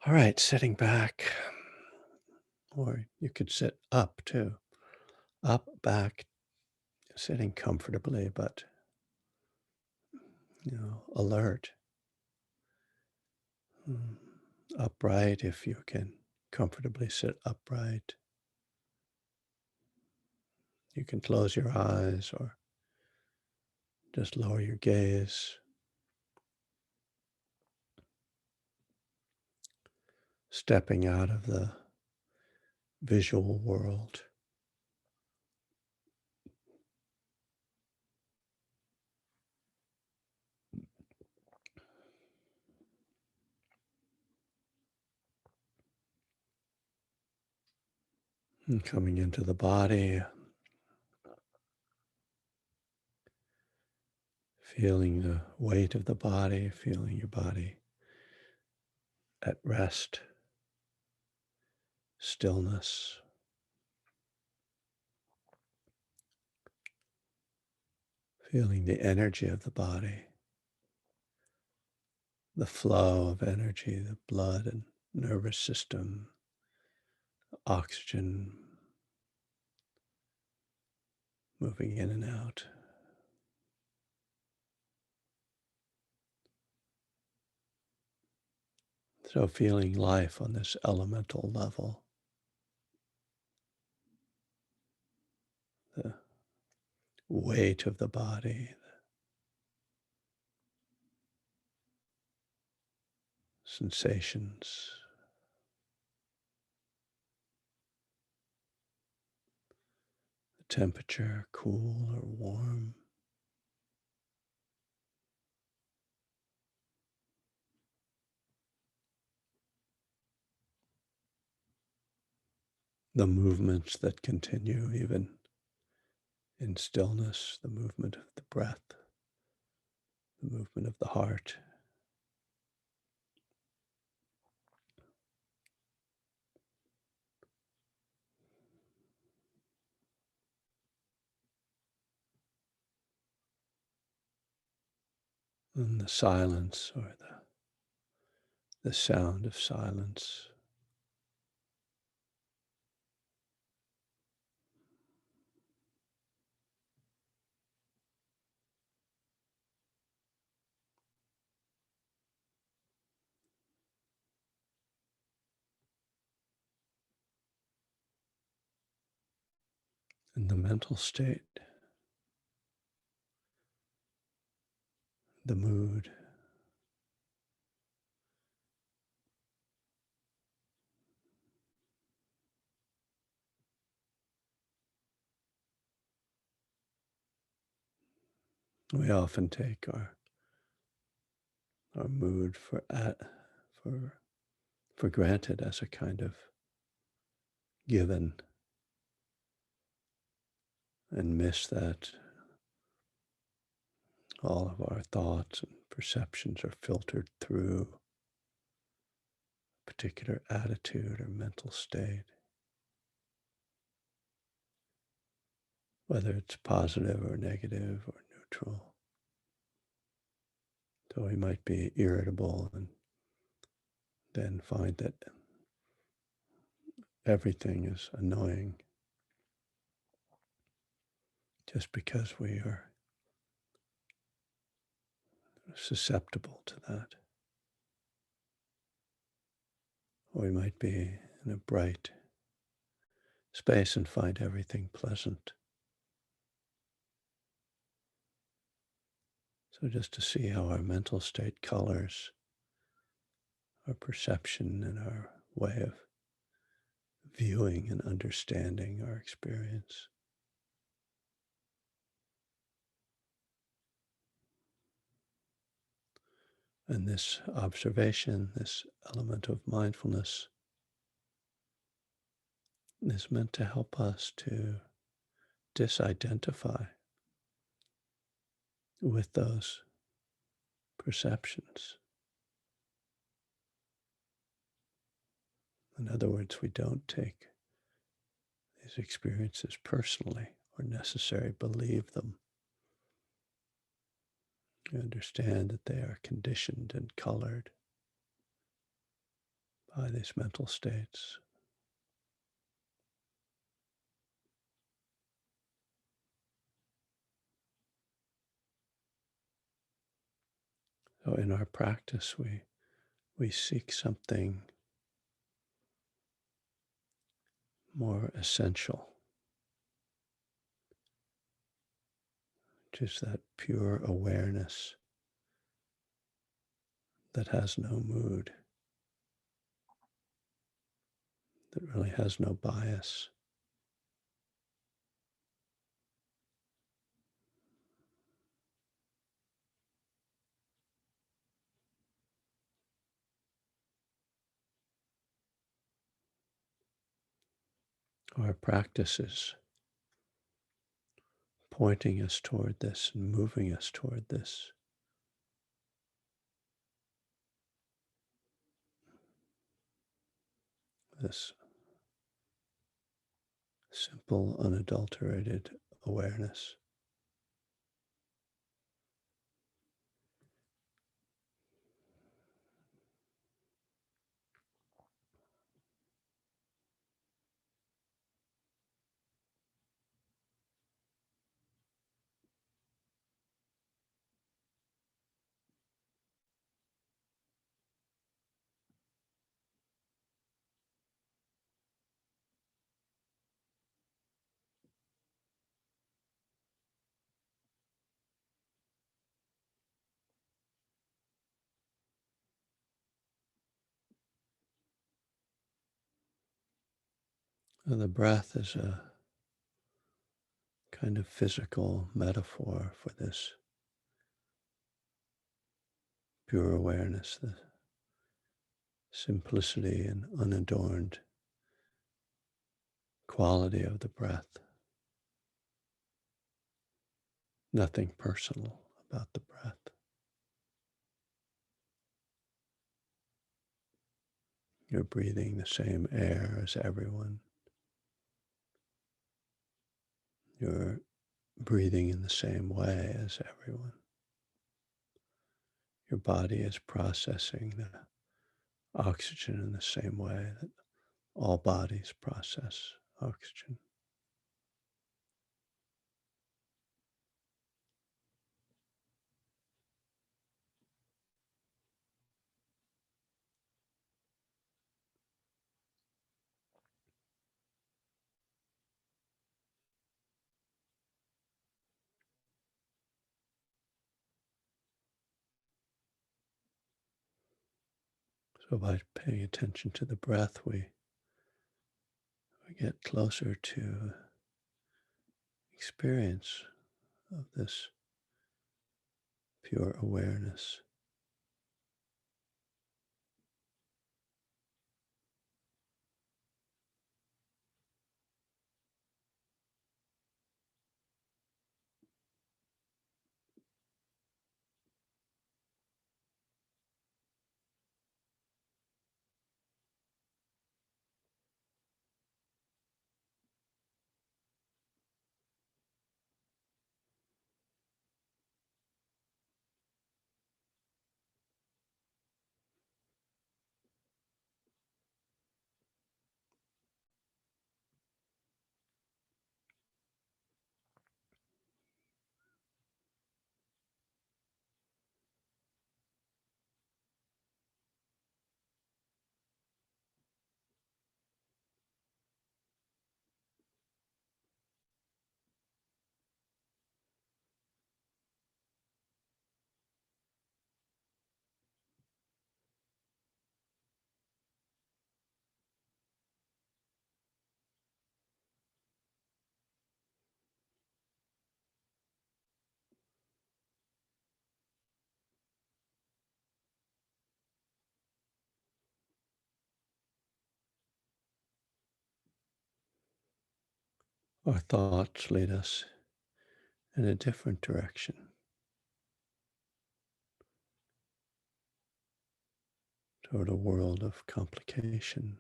All right, sitting back, or you could sit up too. Up, back, sitting comfortably, but alert. Mm, Upright if you can comfortably sit upright. You can close your eyes or just lower your gaze, stepping out of the visual world and coming into the body, feeling the weight of the body, feeling your body at rest, stillness, feeling the energy of the body, the flow of energy, the blood and nervous system, oxygen moving in and out. So feeling life on this elemental level, the weight of the body, the sensations, the temperature, cool or warm, the movements that continue even in stillness, the movement of the breath, the movement of the heart. And the silence or the sound of silence. And the mental state, the mood, we often take our mood for for granted as a kind of given and miss that all of our thoughts and perceptions are filtered through a particular attitude or mental state, whether it's positive or negative or neutral. So we might be irritable and then find that everything is annoying just because we are susceptible to that. Or we might be in a bright space and find everything pleasant. So just to see how our mental state colors our perception and our way of viewing and understanding our experience. And this observation, this element of mindfulness, is meant to help us to disidentify with those perceptions. In other words, we don't take these experiences personally or necessarily believe them. We understand that they are conditioned and colored by these mental states. So in our practice, we seek something more essential, which is that pure awareness that has no mood, that really has no bias. Our practice is pointing us toward this and moving us toward this. This simple, unadulterated awareness. And the breath is a kind of physical metaphor for this pure awareness, the simplicity and unadorned quality of the breath. Nothing personal about the breath. You're breathing the same air as everyone. You're breathing in the same way as everyone. Your body is processing the oxygen in the same way that all bodies process oxygen. So by paying attention to the breath, we get closer to experience of this pure awareness. Our thoughts lead us in a different direction, toward a world of complication,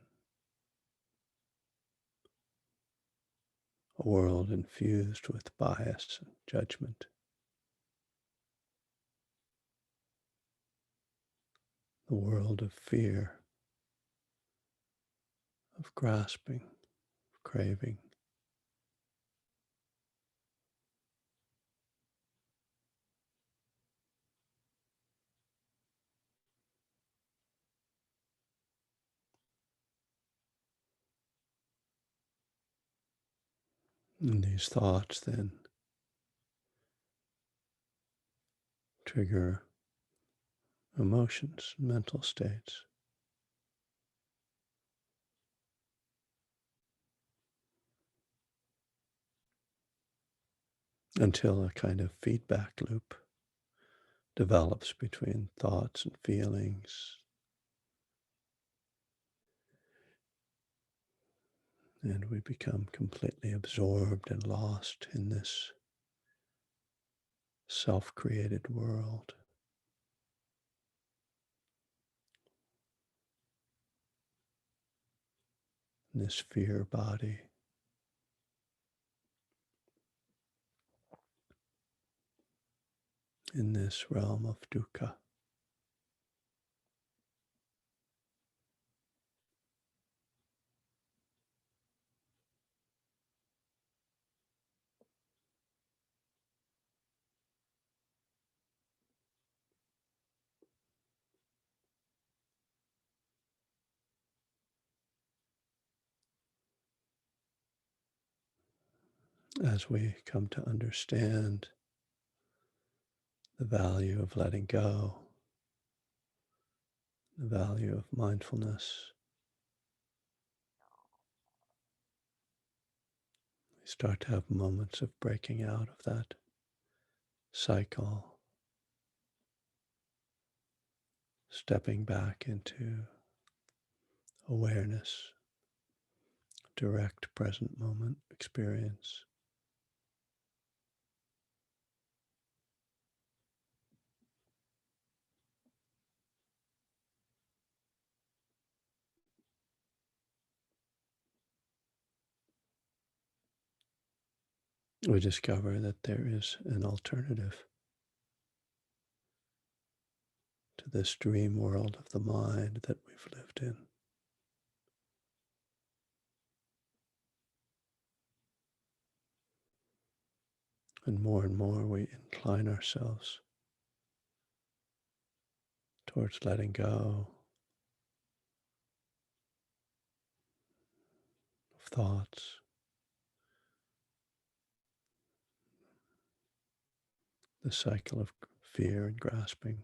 a world infused with bias and judgment, the world of fear, of grasping, of craving. And these thoughts then trigger emotions, mental states, until a kind of feedback loop develops between thoughts and feelings, and we become completely absorbed and lost in this self-created world, in this fear body, in this realm of dukkha. As we come to understand the value of letting go, the value of mindfulness, we start to have moments of breaking out of that cycle, stepping back into awareness, direct present moment experience. We discover that there is an alternative to this dream world of the mind that we've lived in. And more we incline ourselves towards letting go of thoughts, the cycle of fear and grasping.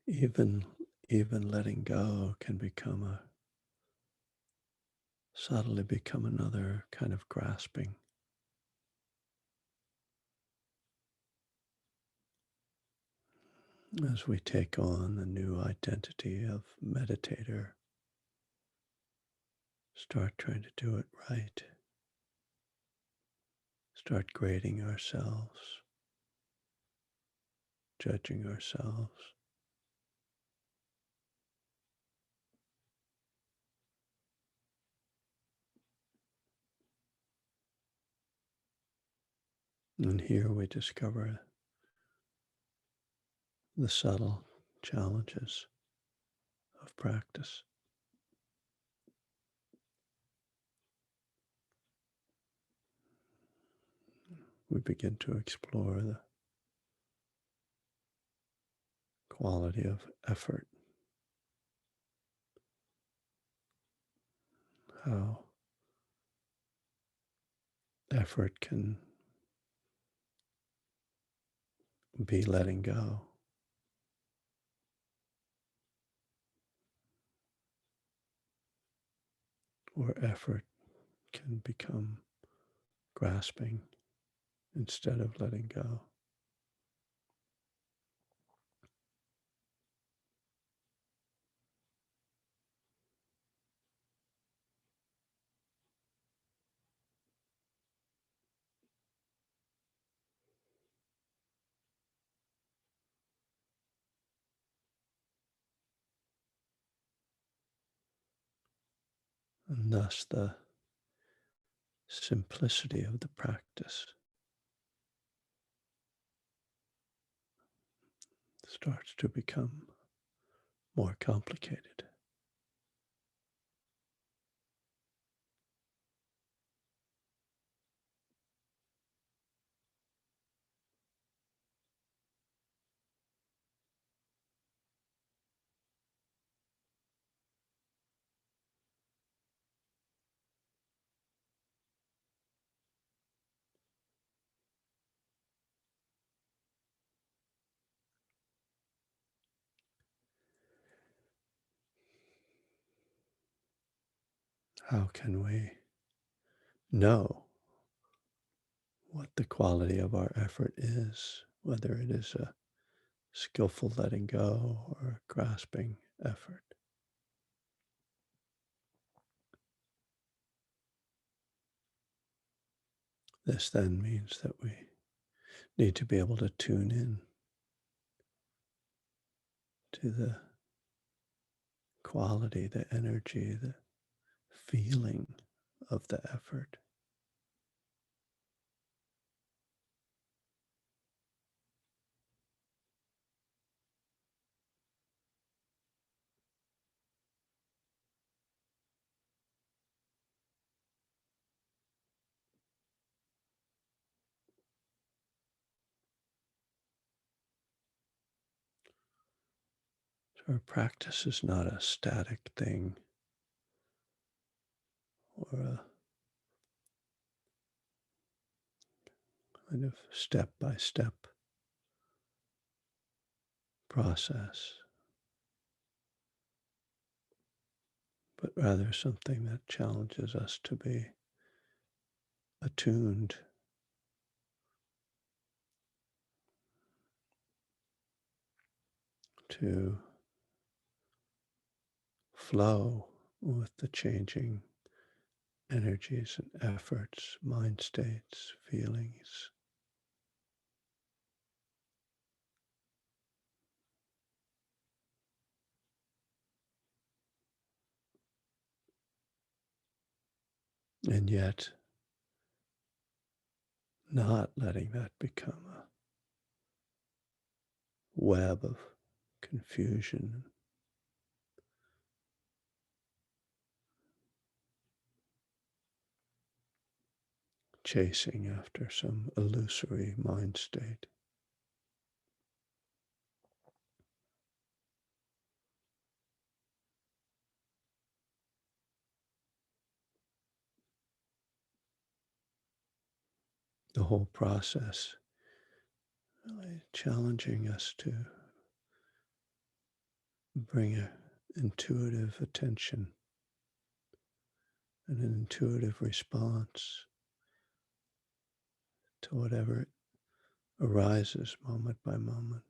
Even even letting go can become a subtly become another kind of grasping as we take on the new identity of meditator, start trying to do it right, start grading ourselves, judging ourselves. And here we discover the subtle challenges of practice. We begin to explore the quality of effort, how effort can be letting go, or effort can become grasping instead of letting go. And thus the simplicity of the practice starts to become more complicated. How can we know what the quality of our effort is, whether it is a skillful letting go or a grasping effort? This then means that we need to be able to tune in to the quality, the energy, the feeling of the effort. So our practice is not a static thing or a kind of step by step process, but rather something that challenges us to be attuned to flow with the changing energies and efforts, mind states, feelings. And yet not letting that become a web of confusion, chasing after some illusory mind state. The whole process really challenging us to bring an intuitive attention and an intuitive response to whatever arises moment by moment.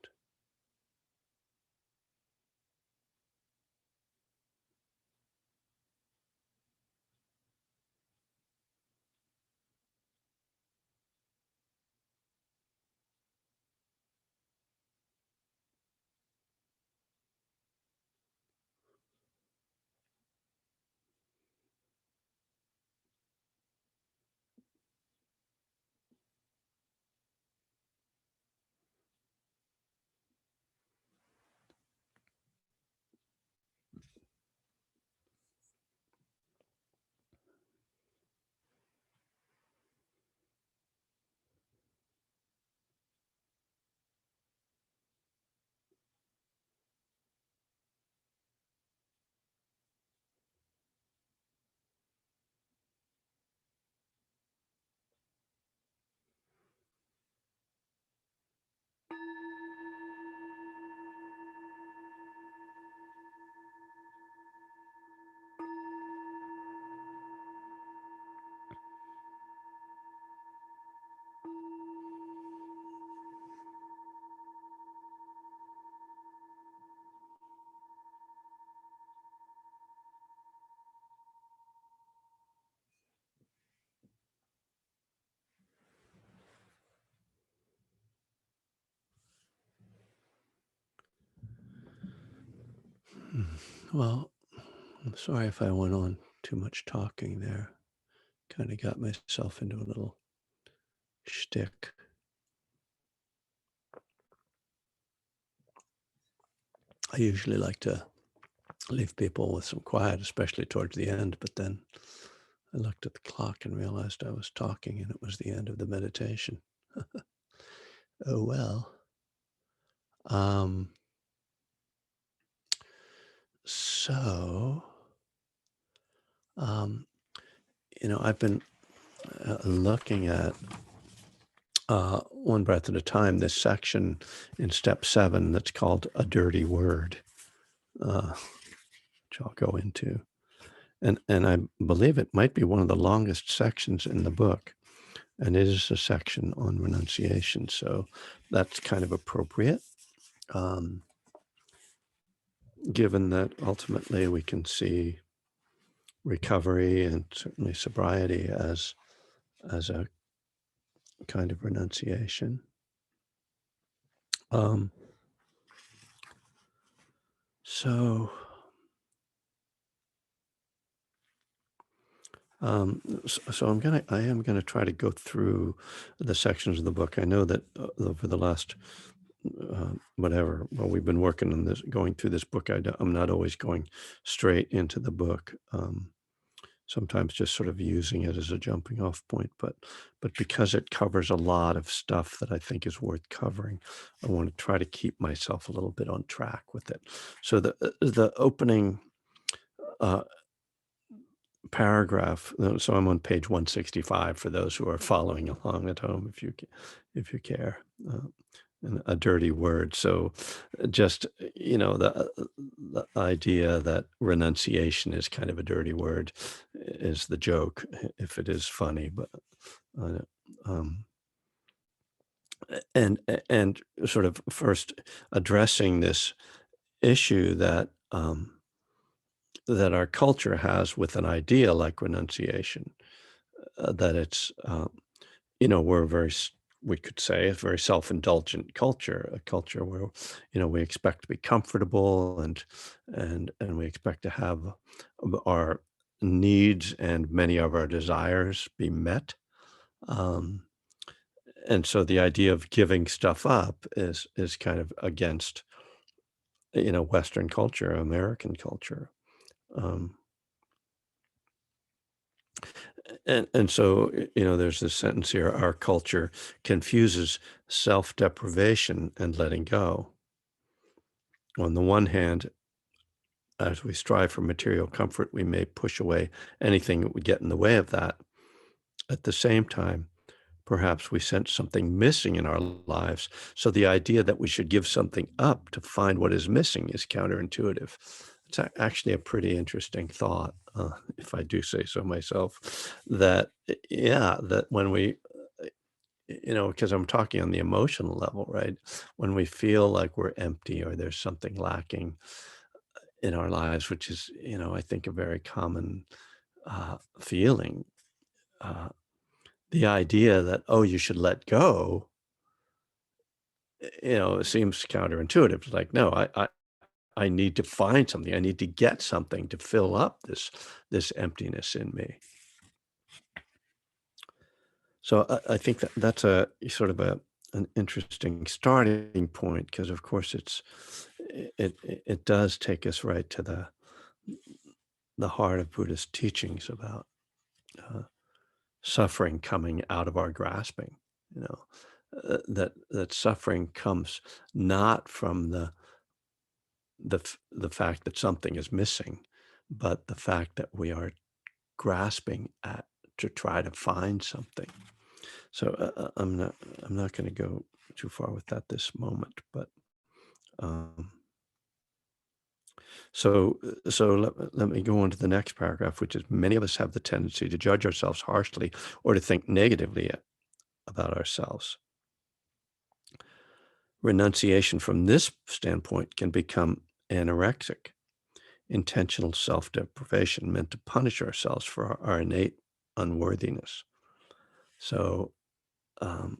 Well, I'm sorry if I went on too much talking there. Kind of got myself into a little shtick. I usually like to leave people with some quiet, especially towards the end, but then I looked at the clock and realized I was talking and it was the end of the meditation. Oh well. Um, so, um, I've been looking at One Breath at a Time, this section in step 7 that's called A Dirty Word, which I'll go into. And I believe it might be one of the longest sections in the book. And it is a section on renunciation. So that's kind of appropriate, um, given that ultimately we can see recovery and certainly sobriety as a kind of renunciation. Um, so so I am gonna try to go through the sections of the book. I know that over the last well, we've been working on this, going through this book. I'm not always going straight into the book. Sometimes just sort of using it as a jumping off point, but because it covers a lot of stuff that I think is worth covering, I want to try to keep myself a little bit on track with it. So the opening uh, paragraph. So I'm on page 165 for those who are following along at home, if you care. And a dirty word. So just the idea that renunciation is kind of a dirty word is the joke, if it is funny. But uh, um, and sort of first addressing this issue that our culture has with an idea like renunciation, that it's we're we could say a very self-indulgent culture, a culture where we expect to be comfortable and we expect to have our needs and many of our desires be met. Um, and so the idea of giving stuff up is kind of against Western culture, American culture. Um, and so, there's this sentence here: our culture confuses self-deprivation and letting go. On the one hand, as we strive for material comfort, we may push away anything that would get in the way of that. At the same time, perhaps we sense something missing in our lives. So the idea that we should give something up to find what is missing is counterintuitive. It's actually a pretty interesting thought, if I do say so myself. That yeah, that when we, because I'm talking on the emotional level, right? When we feel like we're empty or there's something lacking in our lives, which is, I think a very common feeling. Uh, the idea that, oh, you should let go, it seems counterintuitive. It's like, no, I need to find something. I need to get something to fill up this emptiness in me. So I think that that's a sort of an interesting starting point because, of course, it does take us right to the heart of Buddhist teachings about uh, suffering coming out of our grasping. You know, that suffering comes not from the fact that something is missing, but the fact that we are grasping at to try to find something. So I'm not going to go too far with that this moment, but um, so let me go on to the next paragraph, which is many of us have the tendency to judge ourselves harshly or to think negatively about ourselves. Renunciation from this standpoint can become anorexic, intentional self-deprivation meant to punish ourselves for our innate unworthiness. So, um,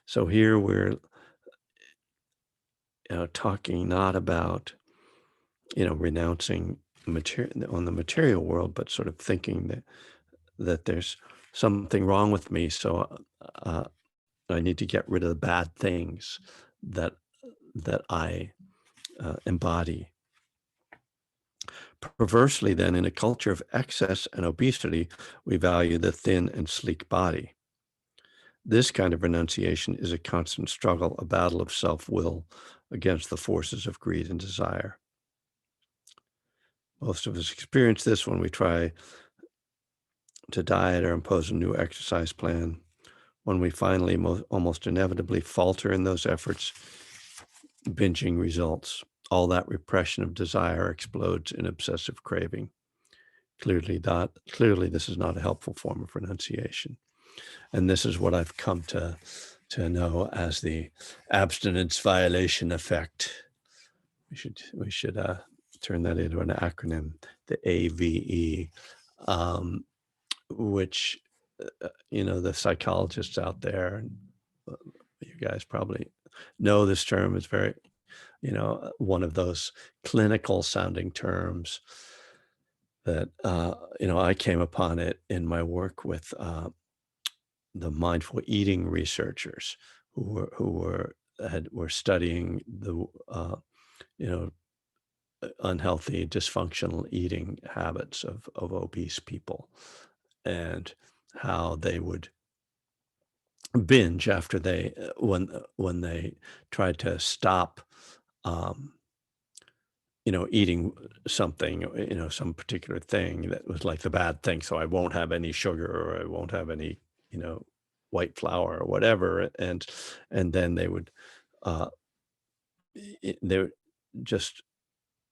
so here we're talking not about renouncing material on the material world, but sort of thinking that there's something wrong with me, so I need to get rid of the bad things that I embody. Perversely, then, in a culture of excess and obesity, we value the thin and sleek body. This kind of renunciation is a constant struggle, a battle of self-will against the forces of greed and desire. Most of us experience this when we try to diet or impose a new exercise plan. When we finally almost inevitably falter in those efforts, binging results. All that repression of desire explodes in obsessive craving. Clearly, this is not a helpful form of renunciation. And this is what I've come to know as the abstinence violation effect. We should turn that into an acronym, the AVE, um, which the psychologists out there, and uh, you guys probably know this term. It's very, one of those clinical sounding terms that I came upon it in my work with the mindful eating researchers who were studying the you know unhealthy dysfunctional eating habits of obese people, and how they would binge after they when they tried to stop um, eating something, some particular thing that was like the bad thing. So I won't have any sugar or I won't have any, you know, white flour or whatever. And then they would, uh, they would just,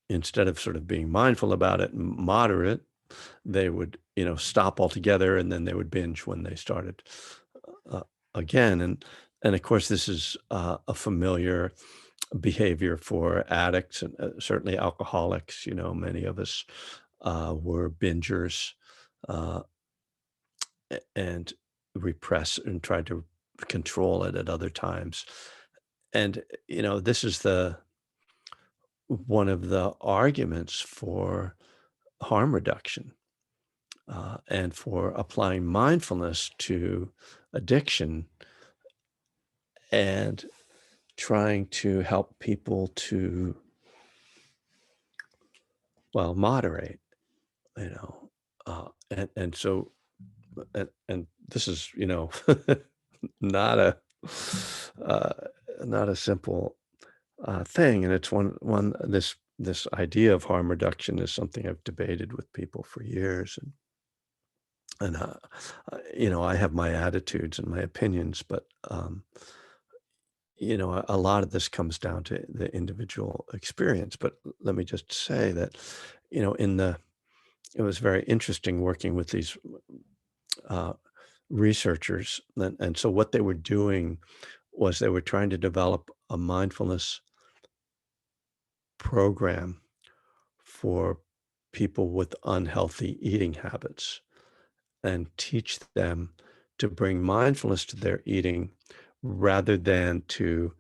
instead of sort of being mindful about it and moderate, they would, stop altogether and then they would binge when they started uh, again. And of course, this is a familiar behavior for addicts and certainly alcoholics. Many of us were bingers uh, and repress and tried to control it at other times. And this is the one of the arguments for harm reduction and for applying mindfulness to addiction and trying to help people to, well, moderate, you know, and so and this is, not a uh, not a simple thing, and it's one this idea of harm reduction is something I've debated with people for years, and And, I have my attitudes and my opinions, but, a lot of this comes down to the individual experience. But let me just say that, it was very interesting working with these uh, researchers. And so what they were doing was they were trying to develop a mindfulness program for people with unhealthy eating habits and teach them to bring mindfulness to their eating rather than to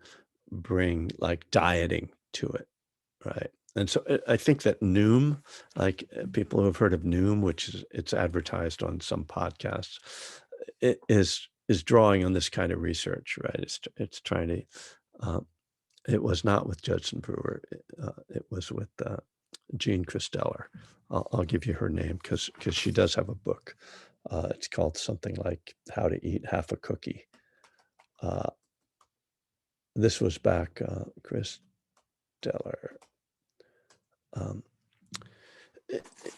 bring like dieting to it. Right. And so I think that Noom, like people who have heard of Noom, which is it's advertised on some podcasts, it is drawing on this kind of research, right? It's trying to. Uh, it was not with Judson Brewer. It was with Jean Christeller. I'll give you her name because she does have a book. It's called something like "How to Eat Half a Cookie." Uh, this was back, Christeller. Um,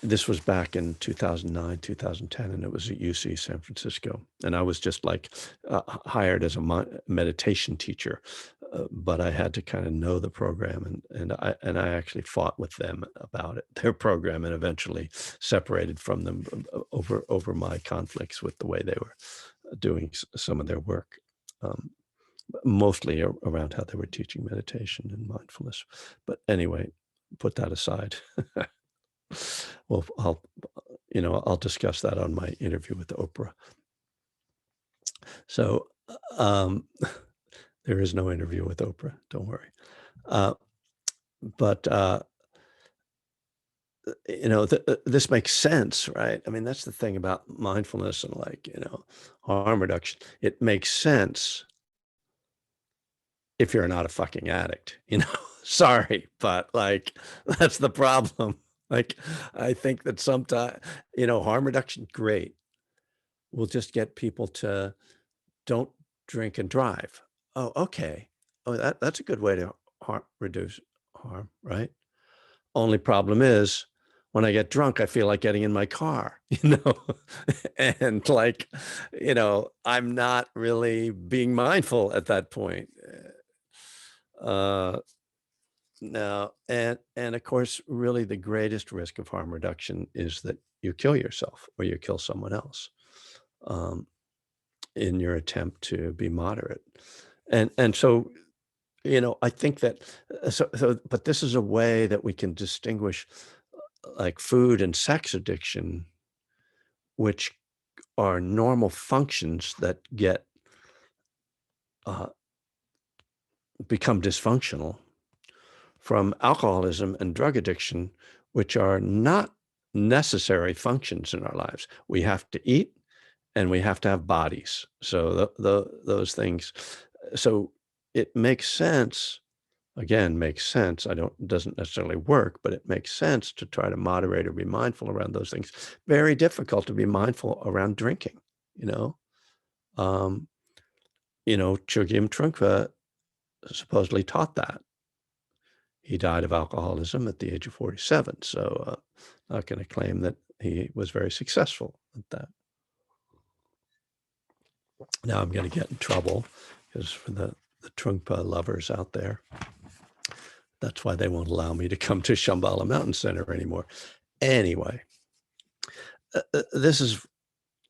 this was back in 2009, 2010, and it was at UC San Francisco. And I was just like hired as a meditation teacher, but I had to kind of know the program, and I actually fought with them about it, their program, and eventually separated from them over my conflicts with the way they were doing some of their work. Um, Mostly around how they were teaching meditation and mindfulness. But anyway, put that aside. Well, I'll discuss that on my interview with Oprah. So, there is no interview with Oprah, don't worry. Uh, but, this makes sense, right? I mean, that's the thing about mindfulness and like, harm reduction. It makes sense if you're not a fucking addict, Sorry, but like that's the problem. Like I think that sometimes, harm reduction, great. We'll just get people to don't drink and drive. Oh, okay. Oh, that's a good way to reduce harm, right? Only problem is when I get drunk, I feel like getting in my car, and like, I'm not really being mindful at that point. Uh, no, and of course, really the greatest risk of harm reduction is that you kill yourself or you kill someone else. Um, in your attempt to be moderate. And so, I think that but this is a way that we can distinguish like food and sex addiction, which are normal functions that get uh, become dysfunctional from alcoholism and drug addiction, which are not necessary functions in our lives. We have to eat and we have to have bodies. So those things. So it makes sense. Again, makes sense. Doesn't necessarily work, but it makes sense to try to moderate or be mindful around those things. Very difficult to be mindful around drinking. You know, um, Chogyam Trungpa supposedly taught that. He died of alcoholism at the age of 47. So, not going to claim that he was very successful at that. Now I'm going to get in trouble because for the Trungpa lovers out there, that's why they won't allow me to come to Shambhala Mountain Center anymore. Anyway, this is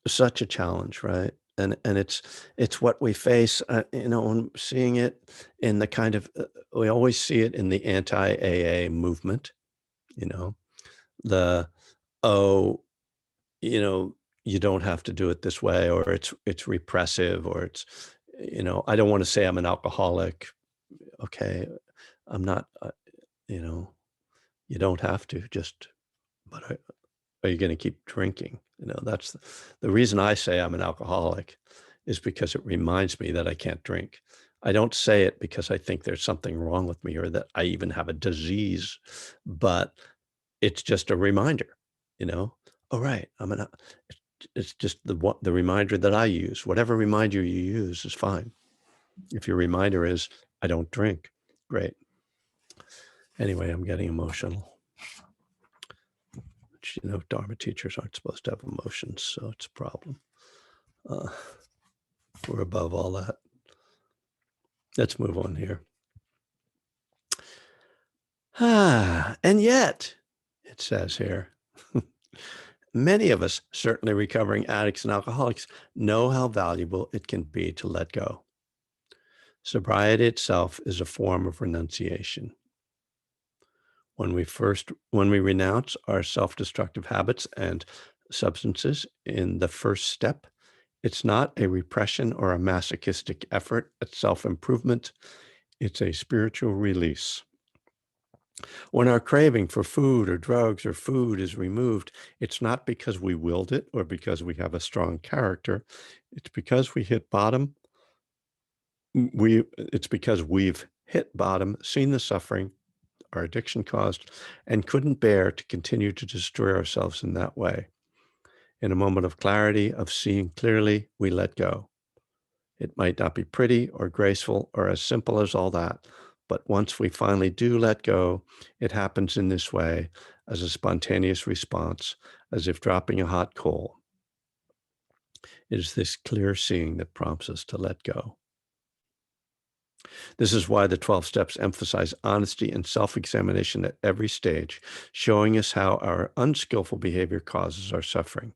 such a challenge, right? And it's what we face, and seeing it in the kind of we always see it in the anti-AA movement, you know, the oh, you don't have to do it this way, or it's repressive, or I don't want to say I'm an alcoholic. Okay, I'm not. You know, you don't have to. But are you going to keep drinking? That's the reason I say I'm an alcoholic is because it reminds me that I can't drink. I don't say it because I think there's something wrong with me or that I even have a disease, but it's just a reminder, you know. Oh, right, it's just the reminder that I use. Whatever reminder you use is fine. If your reminder is I don't drink, great. Anyway, I'm getting emotional. which, Dharma teachers aren't supposed to have emotions, so it's a problem. Uh, we're above all that. Let's move on here. And yet, it says here, many of us, certainly recovering addicts and alcoholics, know how valuable it can be to let go. Sobriety itself is a form of renunciation. When we renounce our self-destructive habits and substances in the first step, it's not a repression or a masochistic effort at self-improvement. It's a spiritual release. When our craving for food or drugs or food is removed, it's not because we willed it or because we have a strong character. It's because we hit bottom. It's because we've hit bottom, seen the suffering our addiction caused, and couldn't bear to continue to destroy ourselves in that way. In a moment of clarity, of seeing clearly, we let go. It might not be pretty or graceful or as simple as all that, but once we finally do let go, it happens in this way, as a spontaneous response, as if dropping a hot coal. It is this clear seeing that prompts us to let go. This is why the 12 steps emphasize honesty and self-examination at every stage, showing us how our unskillful behavior causes our suffering.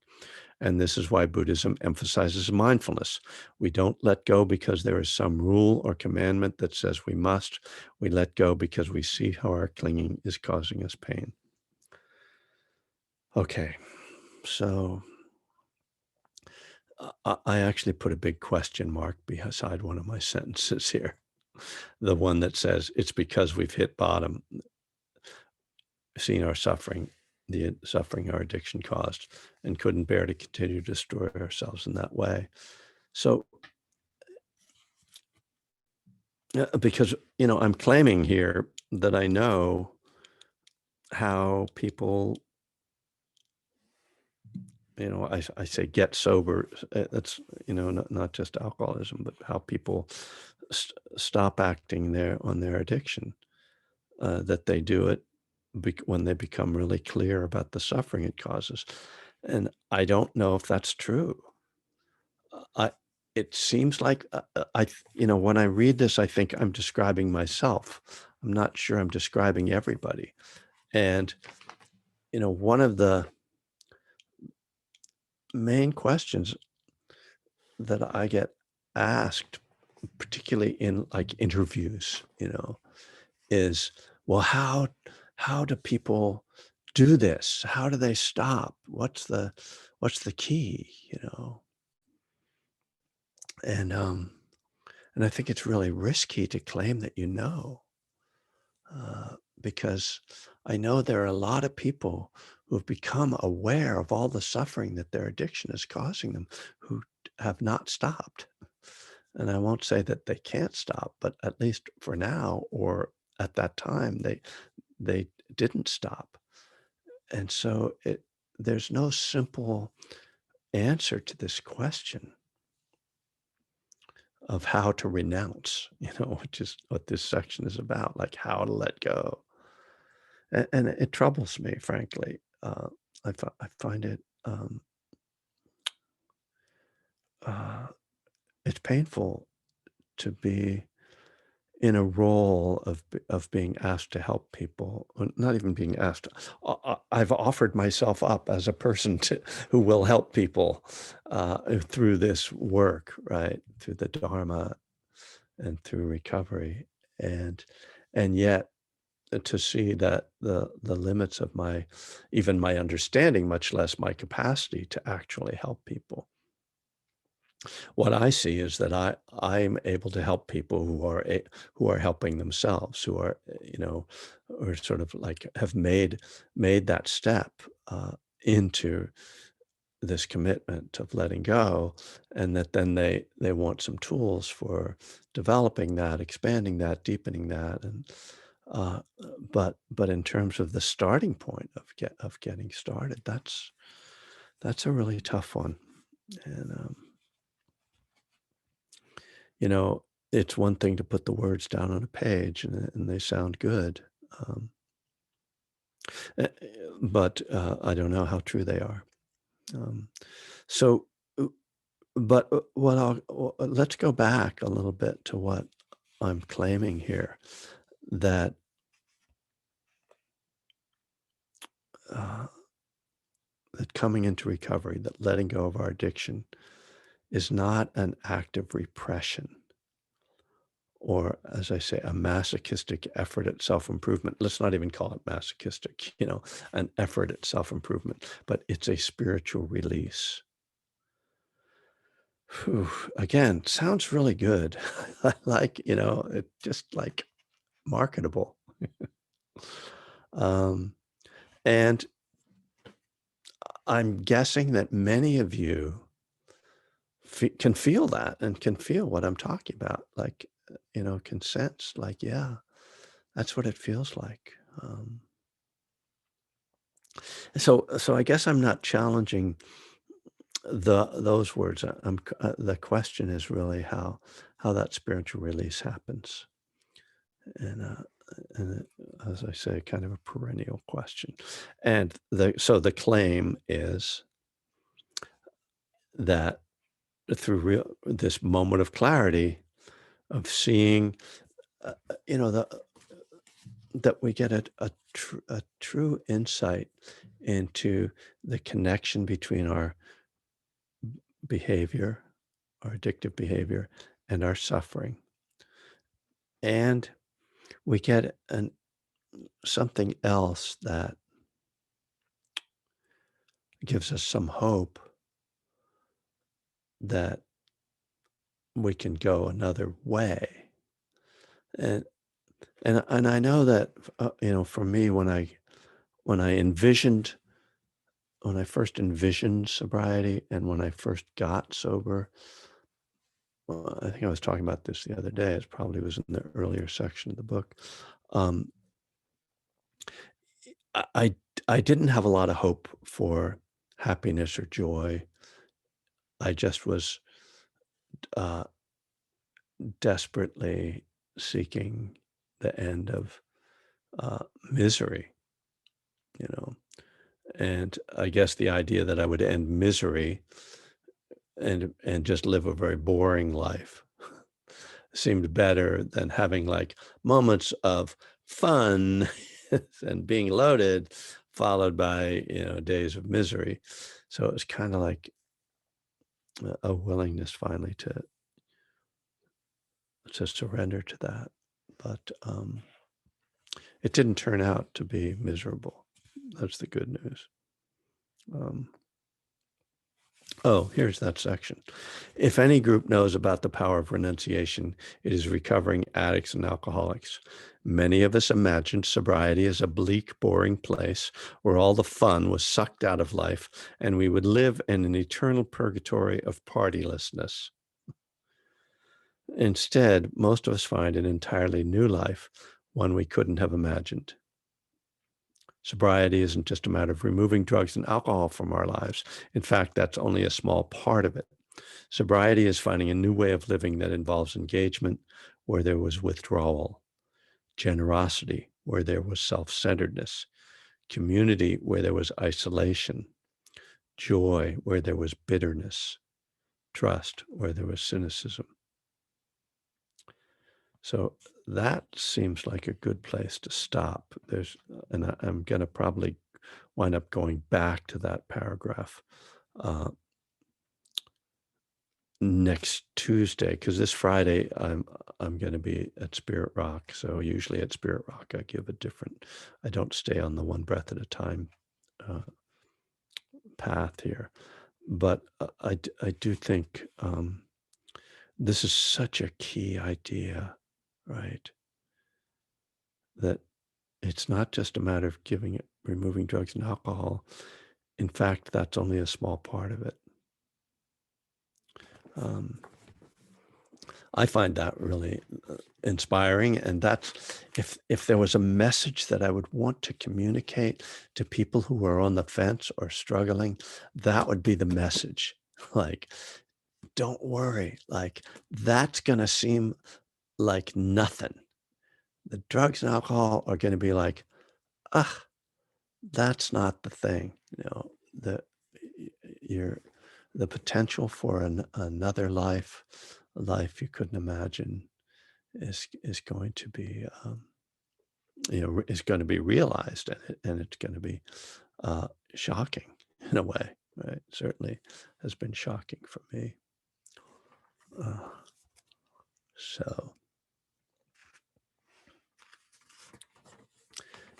And this is why Buddhism emphasizes mindfulness. We don't let go because there is some rule or commandment that says we must. We let go because we see how our clinging is causing us pain. Okay, so I actually put a big question mark beside one of my sentences here. The one that says, it's because we've hit bottom, seen our suffering, the suffering our addiction caused, and couldn't bear to continue to destroy ourselves in that way. So, because, I'm claiming here that I know how people, I say get sober. That's, not just alcoholism, but how people stop acting on their addiction, that they do it when they become really clear about the suffering it causes. And I don't know if that's true. I It seems like, when I read this, I think I'm describing myself. I'm not sure I'm describing everybody. And, one of the main questions that I get asked, particularly in like interviews, is, well, how do people do this? How do they stop? What's the key, And and I think it's really risky to claim that because I know there are a lot of people who have become aware of all the suffering that their addiction is causing them, who have not stopped. And I won't say that they can't stop, but at least for now, or at that time, they didn't stop. And so there's no simple answer to this question of how to renounce, which is what this section is about, like how to let go. And it troubles me, frankly. I find it, uh, it's painful to be in a role of being asked to help people, or not even being asked. I've offered myself up as a person who will help people through this work, right? Through the Dharma and through recovery, and yet to see that the limits of even my understanding, much less my capacity to actually help people. What I see is that I'm able to help people who are helping themselves, who are, or sort of like have made that step into this commitment of letting go, and that then they want some tools for developing that, expanding that, deepening that, and uh, but in terms of the starting point of getting started, that's a really tough one, and you know, it's one thing to put the words down on a page and they sound good. Um, Uh, but I don't know how true they are. Um, so, uh, but what let's go back a little bit to what I'm claiming here, that uh, that coming into recovery, that letting go of our addiction is not an act of repression or, as I say, a masochistic effort at self-improvement. Let's not even call it masochistic, an effort at self-improvement, but it's a spiritual release. Whew, again, sounds really good. I like, it just like marketable. Um, and I'm guessing that many of you can feel that and can feel what I'm talking about. Like, can sense, like, yeah, that's what it feels like. So I guess I'm not challenging those words. The question is really how that spiritual release happens, and as I say, kind of a perennial question. And the claim is that through this moment of clarity of seeing, the that we get a true insight into the connection between our behavior, our addictive behavior, and our suffering. And we get something else that gives us some hope that we can go another way. And and I know that for me, when I first envisioned sobriety and when I first got sober, well, I think I was talking about this the other day. It probably was in the earlier section of the book. Um, I I I didn't have a lot of hope for happiness or joy. I just was uh, desperately seeking the end of misery, you know. And I guess the idea that I would end misery and just live a very boring life seemed better than having like moments of fun and being loaded, followed by days of misery. So it was kind of like a willingness finally to surrender to that. But it didn't turn out to be miserable. That's the good news. Um, oh, here's that section. If any group knows about the power of renunciation, it is recovering addicts and alcoholics. Many of us imagined sobriety as a bleak, boring place where all the fun was sucked out of life and we would live in an eternal purgatory of partylessness. Instead, most of us find an entirely new life, one we couldn't have imagined. Sobriety isn't just a matter of removing drugs and alcohol from our lives. In fact, that's only a small part of it. Sobriety is finding a new way of living that involves engagement where there was withdrawal, generosity where there was self-centeredness, community where there was isolation, joy where there was bitterness, trust where there was cynicism. So that seems like a good place to stop. I'm going to probably wind up going back to that paragraph uh, next Tuesday, because this Friday I'm going to be at Spirit Rock. So usually at Spirit Rock I don't stay on the one breath at a time uh, path here. But I do think this is such a key idea, right? That it's not just a matter of removing drugs and alcohol. In fact, that's only a small part of it. Um, I find that really inspiring, and that's if there was a message that I would want to communicate to people who are on the fence or struggling, that would be the message. Like, don't worry, like that's gonna seem like nothing. The drugs and alcohol are gonna be like, ah, that's not the thing, the your the potential for another life, a life you couldn't imagine is going to be, is going to be realized, and it's going to be uh, shocking in a way, right? Certainly has been shocking for me. Uh, so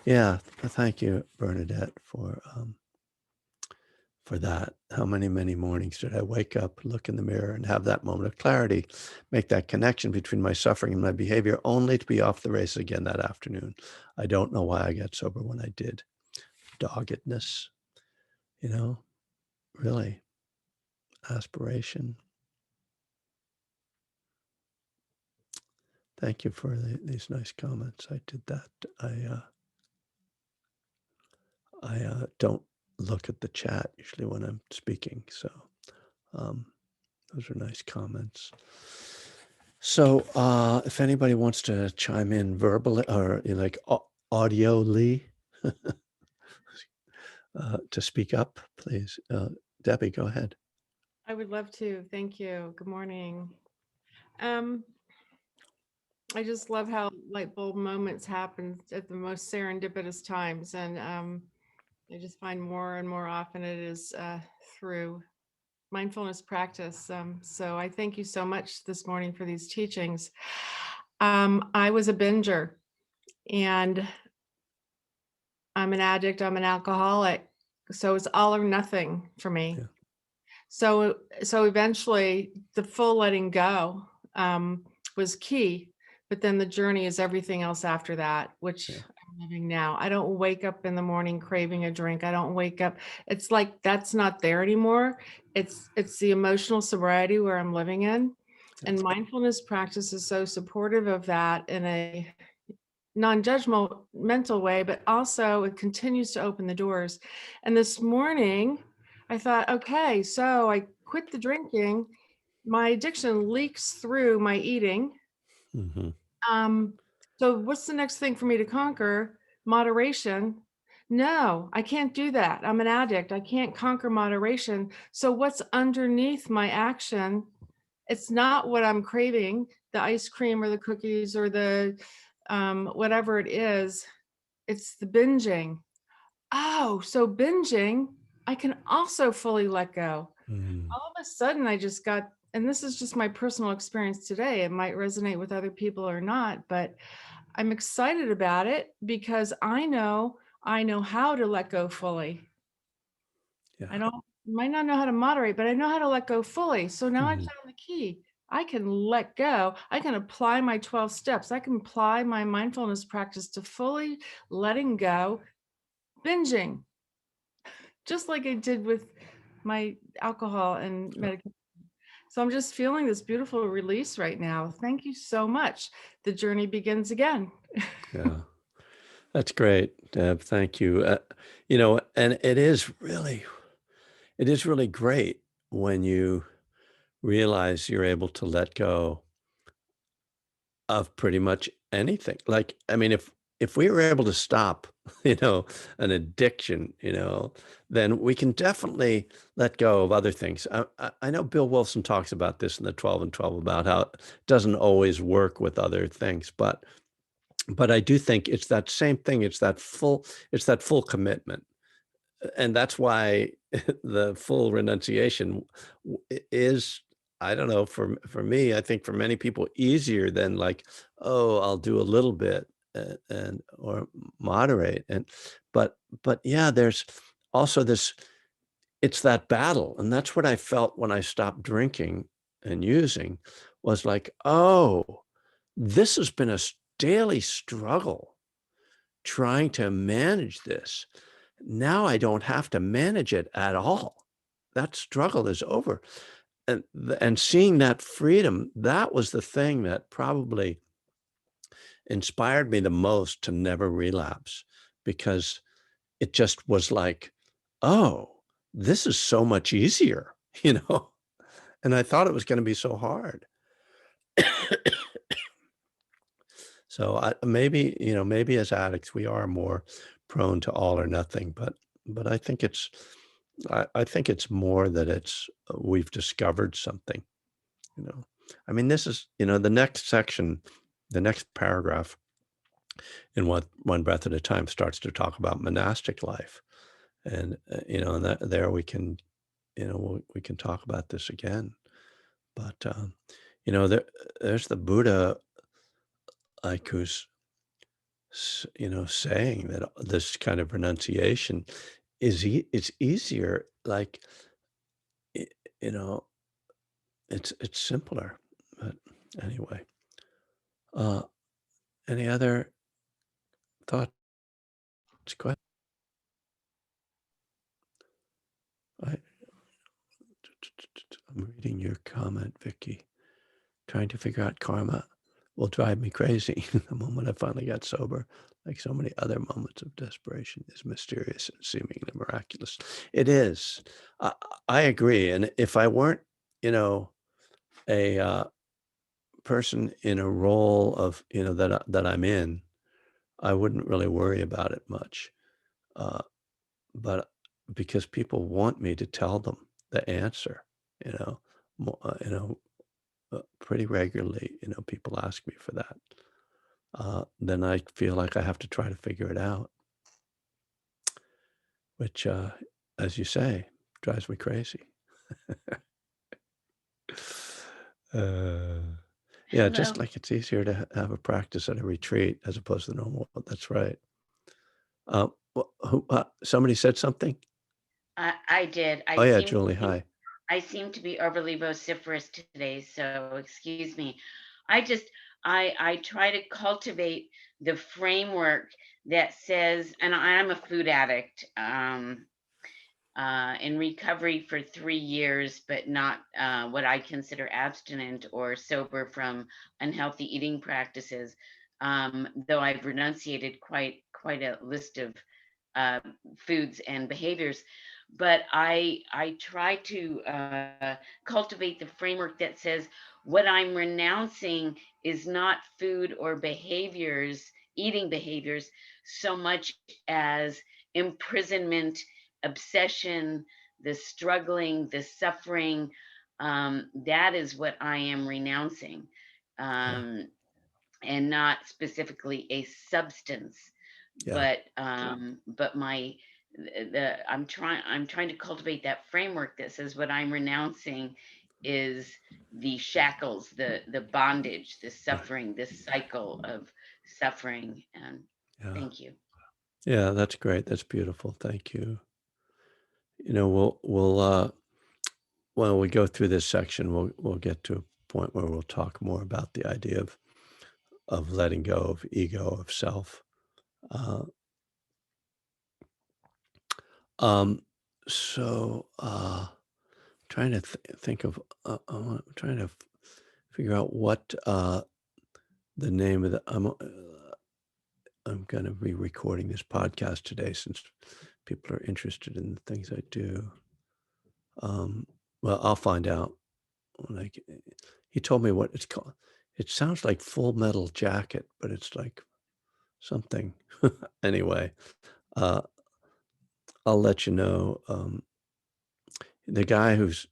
yeah, thank you, Bernadette, for that. How many mornings did I wake up, look in the mirror, and have that moment of clarity, make that connection between my suffering and my behavior, only to be off the race again that afternoon. I don't know why I got sober when I did. Doggedness, you know, really, aspiration. Thank you for these nice comments. I did that. I don't look at the chat usually when I'm speaking, so um, those are nice comments. So, if anybody wants to chime in verbally or like audioly to speak up, please. Debbie, go ahead. I would love to. Thank you. Good morning. Um, I just love how light bulb moments happen at the most serendipitous times. And I just find more and more often it is through mindfulness practice. So I thank you so much this morning for these teachings. I was a binger and I'm an addict, I'm an alcoholic. So it's all or nothing for me. Yeah, So eventually the full letting go was key, but then the journey is everything else after that, which yeah, I'm living now. I don't wake up in the morning craving a drink. I don't wake up. It's like that's not there anymore. It's the emotional sobriety where I'm living in. yeah. And mindfulness practice is so supportive of that in a non-judgmental mental way, but also it continues to open the doors. And this morning, I thought, okay, so I quit the drinking. My addiction leaks through my eating. Hmm. Um, so what's the next thing for me to conquer? Moderation. No, I can't do that. I'm an addict. I can't conquer moderation. So what's underneath my action? It's not what I'm craving, the ice cream or the cookies or the whatever it is. It's the binging. Oh, so binging, I can also fully let go. Mm, All of a sudden, I just got, and this is just my personal experience today. It might resonate with other people or not, but I'm excited about it because I know how to let go fully. I yeah. don't might not know how to moderate, but I know how to let go fully. So now I Mm, found the key. I can let go. I can apply my 12 steps. I can apply my mindfulness practice to fully letting go, binging, just like I did with my alcohol and yeah. medication. So I'm just feeling this beautiful release right now. Thank you so much. The journey begins again. Yeah. That's great, Deb. Thank you. And it is really great when you realize you're able to let go of pretty much anything. Like, I mean, if we were able to stop, an addiction, then we can definitely let go of other things. I know Bill Wilson talks about this in the 12 and 12 about how it doesn't always work with other things, but I do think it's that same thing. It's that full commitment. And that's why the full renunciation is, I don't know, for me, I think for many people easier than like, oh, I'll do a little bit and or moderate. But yeah, there's also this, it's that battle. And that's what I felt when I stopped drinking and using, was like, oh, this has been a daily struggle trying to manage this. Now I don't have to manage it at all. That struggle is over. And seeing that freedom, that was the thing that probably inspired me the most to never relapse, because it just was like, "Oh, this is so much easier," you know? And I thought it was gonna be so hard. So, maybe as addicts, we are more prone to all or nothing, but I think I think it's more that it's we've discovered something, you know? I mean, this is the next section, the next paragraph in One Breath at a Time starts to talk about monastic life, and, and that there we can, we can talk about this again, but, there's the Buddha, like, who's saying that this kind of renunciation it's easier, like, y you know, it's simpler, but anyway. Uh, any other thoughts? Go ahead. I I'm reading your comment, Vicky. Trying to figure out karma will drive me crazy. The moment I finally got sober, like so many other moments of desperation, is mysterious and seemingly miraculous. It is. I I agree, and if I weren't, you know, a, person in a role of, that I'm in, I wouldn't really worry about it much, uh, but because people want me to tell them the answer, you know, pretty regularly, people ask me for that. Then I feel like I have to try to figure it out, which, as you say, drives me crazy. Uh, yeah, just Hello. like it's easier to have a practice at a retreat as opposed to normal. That's right. Somebody said something? I did. Oh yeah, Julie. Hi. I seem to be overly vociferous today, so excuse me. I just I try to cultivate the framework that says, and I'm a food addict. In recovery for 3 years, but not what I consider abstinent or sober from unhealthy eating practices. Though I've renunciated quite a list of uh, foods and behaviors, but I try to cultivate the framework that says what I'm renouncing is not food or behaviors, eating behaviors, so much as imprisonment, obsession, the struggling, the suffering. That is what I am renouncing, Yeah, um, and not specifically a substance, yeah, but my the I'm trying to cultivate that framework that says what I'm renouncing is the shackles, the bondage, the right. suffering, this cycle of suffering. And Yeah, thank you. yeah. That's great. That's beautiful. Thank you. We'll when we go through this section, we'll get to a point where we'll talk more about the idea of letting go of ego, of self. Uh, um, so trying to think of trying to figure out what the name of the I'm going to be recording this podcast today since people are interested in the things I do. Um, well, I'll find out when he told me what it's called. It sounds like Full Metal Jacket, but it's like something. Anyway, uh, I'll let you know. The guy who's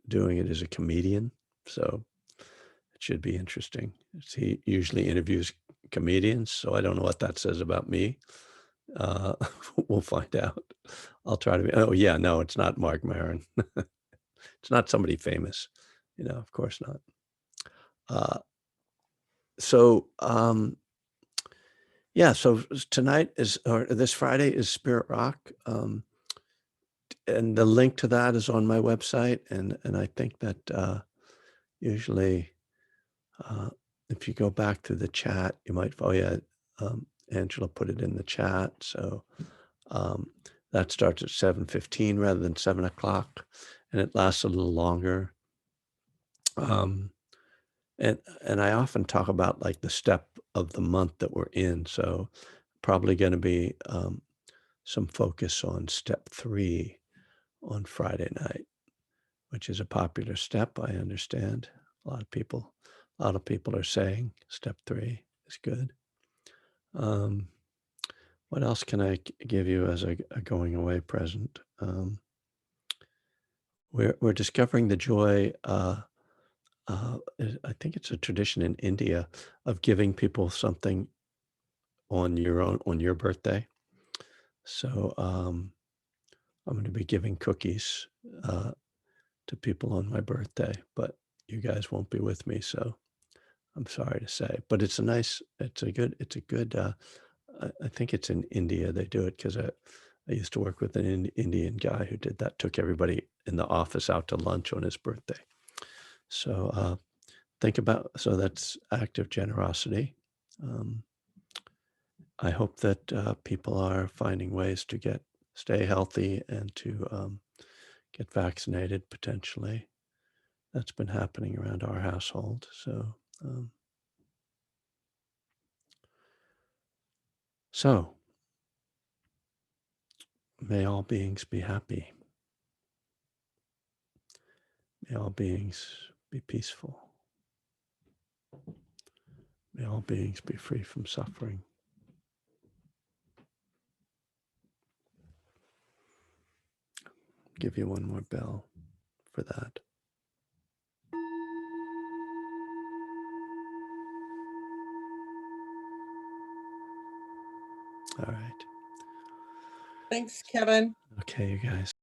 doing it is a comedian, so it should be interesting. He usually interviews comedians, so I don't know what that says about me. Uh, we'll find out. I'll try to be. Oh yeah, no, it's not Mark Maron. It's not somebody famous. Of course not. Uh, so yeah, so tonight is or this Friday is Spirit Rock. And the link to that is on my website, and I think that, usually, uh, if you go back to the chat, you might oh, yeah, Angela put it in the chat, so, um, that starts at 7:15 rather than 7 o'clock, and it lasts a little longer. Um, and I often talk about, like, the step of the month that we're in, so probably gonna be, some focus on step 3 on Friday night. Which is a popular step, I understand. A lot of people are saying step 3 is good. Um, What else can I give you as a going away present? We're discovering the joy. I think it's a tradition in India of giving people something on your birthday. So I'm going to be giving cookies to people on my birthday, but you guys won't be with me, so I'm sorry to say. But it's a good. I think it's in India they do it because I used to work with an Indian guy who did that. Took everybody in the office out to lunch on his birthday. So so that's active generosity. Um, I hope that people are finding ways to stay healthy and to get vaccinated potentially. That's been happening around our household. Um, so may all beings be happy. May all beings be peaceful. May all beings be free from suffering. Give you one more bell for that. All right. Thanks, Kevin. Okay, you guys.